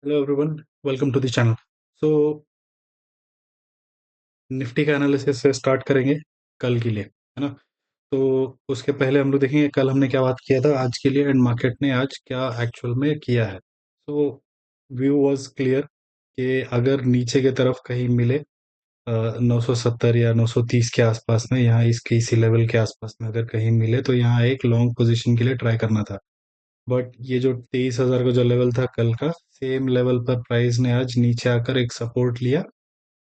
Hello everyone, welcome to the channel. So Nifty का analysis से start करेंगे कल के लिए, है ना। तो उसके पहले हम लोग देखेंगे कल हमने क्या बात किया था आज के लिए, एंड मार्केट ने आज क्या एक्चुअल में किया है। सो व्यू वाज क्लियर कि अगर नीचे की तरफ कहीं मिले 970 या 930 के आसपास में, यहाँ इसके इसी लेवल के आसपास में अगर कहीं मिले तो यहाँ एक लॉन्ग पोजीशन के लिए ट्राई करना था। बट ये जो 23,000 का जो लेवल था कल का, सेम लेवल पर प्राइस ने आज नीचे आकर एक सपोर्ट लिया।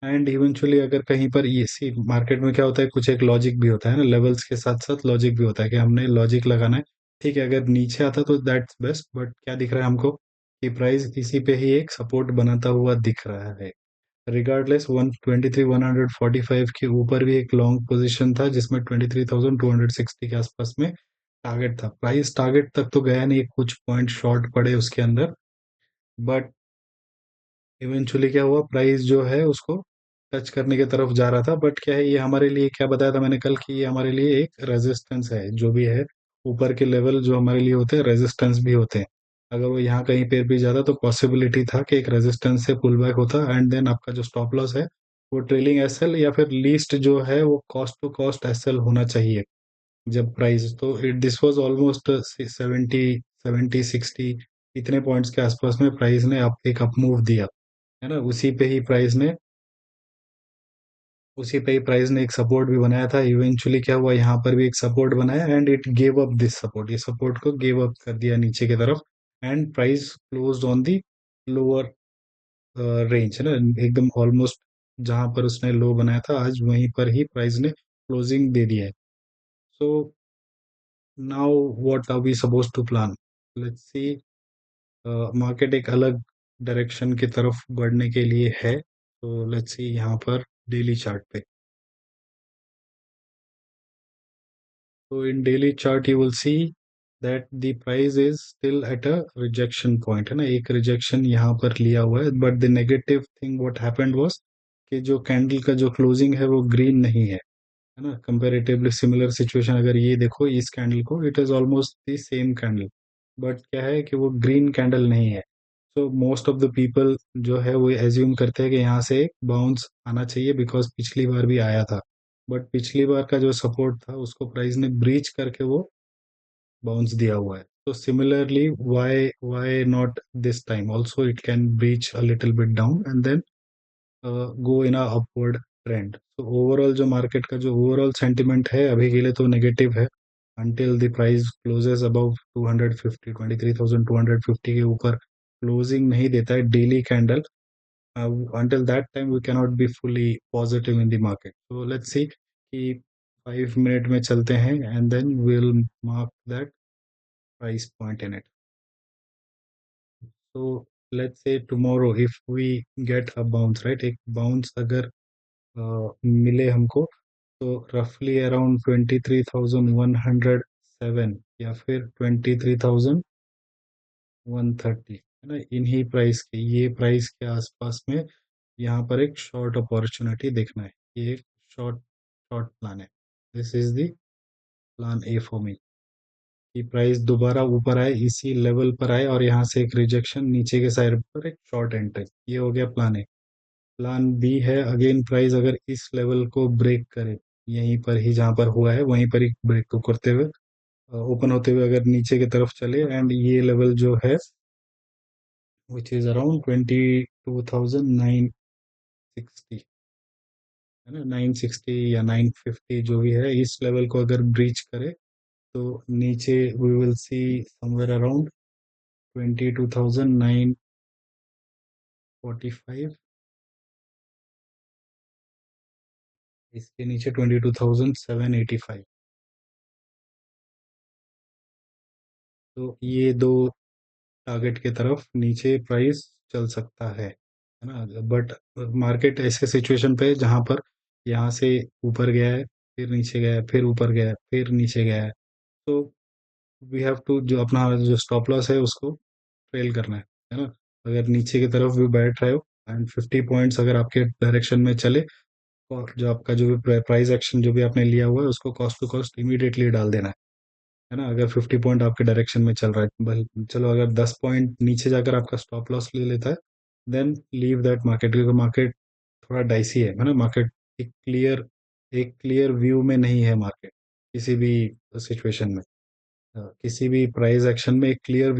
एंड इवेंचुअली अगर कहीं पर ये सी मार्केट में क्या होता है, कुछ एक लॉजिक भी होता है ना, लेवल्स के साथ साथ लॉजिक भी होता है कि हमने लॉजिक लगाना है। ठीक है, अगर नीचे आता तो दैट्स बेस्ट, बट क्या दिख रहा है हमको कि प्राइस इसी पे ही एक सपोर्ट बनाता हुआ दिख रहा है। रिगार्डलेस 123,145 के ऊपर भी एक लॉन्ग पोजीशन था जिसमें 23,260 के आसपास में टारगेट था। प्राइस टारगेट तक तो गया नहीं, कुछ पॉइंट शॉर्ट पड़े उसके अंदर। बट इवेंचुअली क्या हुआ, प्राइस जो है उसको टच करने की तरफ जा रहा था। बट क्या है, ये हमारे लिए क्या बताया था मैंने कल कि ये हमारे लिए एक रेजिस्टेंस है, जो भी है ऊपर के लेवल जो हमारे लिए होते हैं रेजिस्टेंस भी होते हैं। अगर वो यहाँ कहीं पर भी जाता तो पॉसिबिलिटी था कि एक रेजिस्टेंस से पुल बैक होता, एंड देन आपका जो स्टॉप लॉस है वो ट्रेलिंग एसएल या फिर लीस्ट जो है वो कॉस्ट टू कॉस्ट एसएल होना चाहिए। जब प्राइस तो इट दिस वाज ऑलमोस्ट 70 60 इतने पॉइंट्स के आसपास में प्राइस ने एक अप मूव दिया, है ना। उसी पे ही प्राइस ने एक सपोर्ट भी बनाया था। इवेंचुअली क्या हुआ, यहाँ पर भी एक सपोर्ट बनाया and it gave up this support, ये सपोर्ट को गेव अप कर दिया नीचे की तरफ। And price closed on the lower range, है ना, एकदम ऑलमोस्ट जहां पर उसने लो बनाया था आज वहीं पर ही प्राइस ने क्लोजिंग दे दिया है। So now what are we suppose to plan, let's see. Market एक अलग डायरेक्शन की तरफ बढ़ने के लिए है, तो लेट्स सी यहाँ पर डेली चार्ट पे। So in daily chart you will see that the price is still at a rejection point, है ना, एक रिजेक्शन यहाँ पर लिया हुआ है। But the negative thing what happened was कि जो कैंडल का जो क्लोजिंग है वो ग्रीन नहीं है ना। कंपैरेटिवली सिमिलर सिचुएशन अगर ये देखो इस कैंडल को, it is almost the same candle, but क्या है कि वो ग्रीन कैंडल नहीं है। So most of the people जो है वो एज्यूम करते हैं कि यहाँ से एक बाउंस आना चाहिए, बिकॉज पिछली बार भी आया था। बट पिछली बार का जो सपोर्ट था उसको प्राइस ने ब्रीच करके वो बाउंस दिया हुआ है। तो similarly why not this time also it can breach a little bit down and then go in a upward trend. तो ओवरऑल जो मार्केट का जो ओवरऑल सेंटिमेंट है अभी के लिए तो नेगेटिव है, until the price closes above 250 23,250 के ऊपर क्लोजिंग नहीं देता है daily candle. Until that time we cannot be fully positive in the market, so let's see कि 5 मिनट में चलते हैं and then we'll mark that price point in it. So let's say tomorrow if we get a bounce, right, एक bounce अगर मिले हमको, तो रफली अराउंड 23,107 या फिर 23,130, है ना, इन्हीं प्राइस के, ये प्राइस के आसपास में यहाँ पर एक शॉर्ट अपॉर्चुनिटी देखना है। ये एक शॉर्ट शॉर्ट प्लान है। This is the plan A for me कि प्राइस दोबारा ऊपर आए, इसी लेवल पर आए और यहाँ से एक रिजेक्शन नीचे के साइड पर एक शॉर्ट एंट्री, ये हो गया प्लान ए। प्लान बी है, अगेन प्राइस अगर इस लेवल को ब्रेक करे, यहीं पर ही जहां पर हुआ है वहीं पर ही ब्रेक को करते हुए ओपन होते हुए अगर नीचे की तरफ चले, एंड ये लेवल जो है विच इज अराउंड 22,960, है ना, 960 या 950 जो भी है, इस लेवल को अगर ब्रीच करे तो नीचे we will see somewhere around 22,945, इसके नीचे 22,785। तो ये दो टारगेट की तरफ नीचे प्राइस चल सकता है ना। बट मार्केट ऐसे सिचुएशन पे है जहां पर यहाँ से ऊपर गया है, फिर नीचे गया है, फिर ऊपर गया है, फिर नीचे गया है। तो वी हैव टू जो अपना जो स्टॉप लॉस है उसको ट्रेल करना है ना। अगर नीचे की तरफ भी बैठ रहे हो एंड 50 पॉइंट्स अगर आपके डायरेक्शन में चले, और जो आपका जो भी प्राइस एक्शन जो भी आपने लिया हुआ है उसको कॉस्ट टू कॉस्ट इमीडिएटली डाल देना है। है ना, अगर 50 पॉइंट आपके डायरेक्शन में चल रहा है, चलो अगर 10 पॉइंट नीचे जाकर आपका स्टॉप लॉस ले लेता है, देन लीव दैट मार्केट, क्योंकि मार्केट थोड़ा डाइसी है ना, मार्केट एक क्लियर व्यू में नहीं है मार्केट किसी भी सिचुएशन में। किसी भी प्राइस एक्शन में एक क्लियर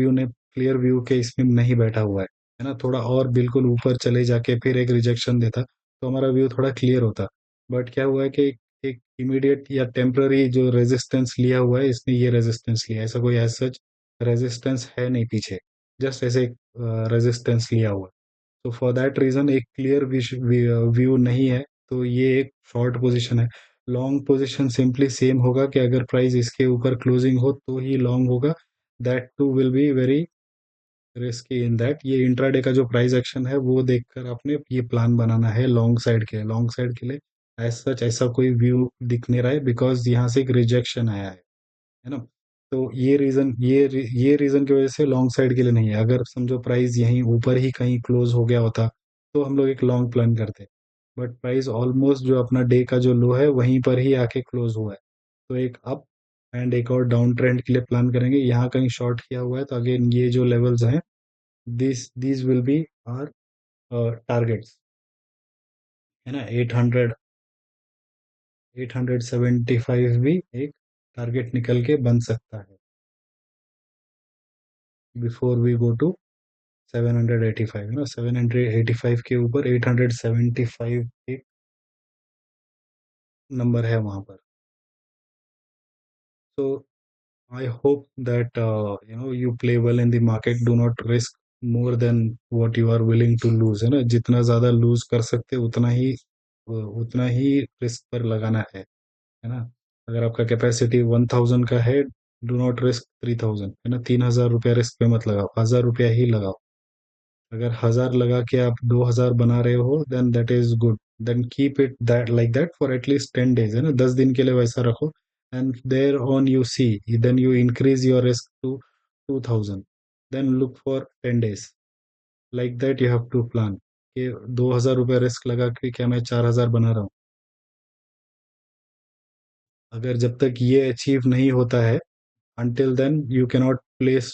व्यू के इसमें नहीं बैठा हुआ है ना, थोड़ा और बिल्कुल ऊपर चले जाके फिर एक रिजेक्शन देता तो हमारा व्यू थोड़ा क्लियर होता। बट क्या हुआ है कि एक इमीडिएट या टेम्पररी जो रेजिस्टेंस लिया हुआ है, इसने ये रेजिस्टेंस लिया है, ऐसा कोई एज सच रेजिस्टेंस है नहीं पीछे, जस्ट ऐसे एक रेजिस्टेंस लिया हुआ है। तो फॉर दैट रीजन एक क्लियर व्यू नहीं है, तो ये एक शॉर्ट पोजीशन है। लॉन्ग पोजीशन सिंपली सेम होगा कि अगर प्राइस इसके ऊपर क्लोजिंग हो तो ही लॉन्ग होगा, that too will be very risky in that. ये इंट्राडे का जो प्राइस एक्शन है वो देखकर आपने ये प्लान बनाना है लॉन्ग साइड के लिए एज सच ऐसा कोई व्यू दिख नहीं रहा है, बिकॉज यहाँ से एक रिजेक्शन आया है ना। तो ये रीजन की वजह से लॉन्ग साइड के लिए नहीं है। अगर समझो प्राइस यहीं ऊपर ही कहीं क्लोज हो गया होता तो हम लोग एक लॉन्ग प्लान करते, बट प्राइस ऑलमोस्ट जो अपना डे का जो लो है वहीं पर ही आके क्लोज हुआ है। तो एक अप एंड एक और डाउन ट्रेंड के लिए प्लान करेंगे, यहाँ कहीं शॉर्ट किया हुआ है तो अगेन ये जो लेवल्स हैं, this will be our targets, है ना। 875 भी एक टारगेट निकल के बन सकता है बिफोर वी गो टू 785, है ना। 785 के ऊपर 875 एक नंबर है वहां पर। So I hope that you play well in the market. Do not risk more than what you are willing to lose, है ना। जितना ज्यादा लूज कर सकते उतना ही रिस्क पर लगाना है ना। अगर आपका कैपेसिटी 1000 का है, डू नॉट रिस्क 3000, है ना। 3000 रुपया रिस्क पे मत लगाओ, 1000 रुपया ही लगाओ। अगर 1000 लगा के आप 2000 बना रहे हो, then that is good. Then keep it that like that for at least 10 days, है ना। 10 दिन के लिए वैसा रखो, and there on you see, then you increase your risk to 2000, then look for 10 days. Like that you have to plan कि 2000 रुपया risk लगा के क्या मैं 4000 बना रहा हूँ। अगर जब तक ये अचीव नहीं होता है, until then you cannot place,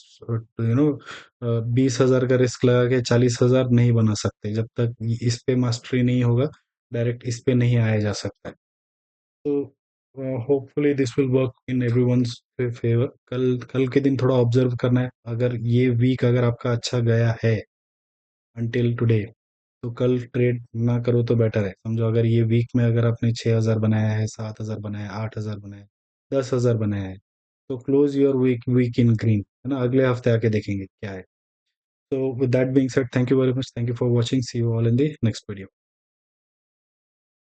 20,000 का रिस्क लगा के 40,000 नहीं बना सकते, जब तक इस पे मास्टरी नहीं होगा, डायरेक्ट इस पे नहीं आया जा सकता है। तो hopefully this will work in everyone's favour. कल कल के दिन थोड़ा ऑब्जर्व करना है, अगर ये वीक अगर आपका अच्छा गया है until टुडे, तो कल ट्रेड ना करो तो बेटर है। समझो अगर ये वीक में अगर आपने 6,000 बनाया है, 7,000 बनाया है, 8,000 बनाया है, 10,000 बनाया है, तो close your week in green, है ना। अगले हफ्ते आके देखेंगे क्या है। तो with that being said, thank you very much, thank you for watching, see you all in the next video.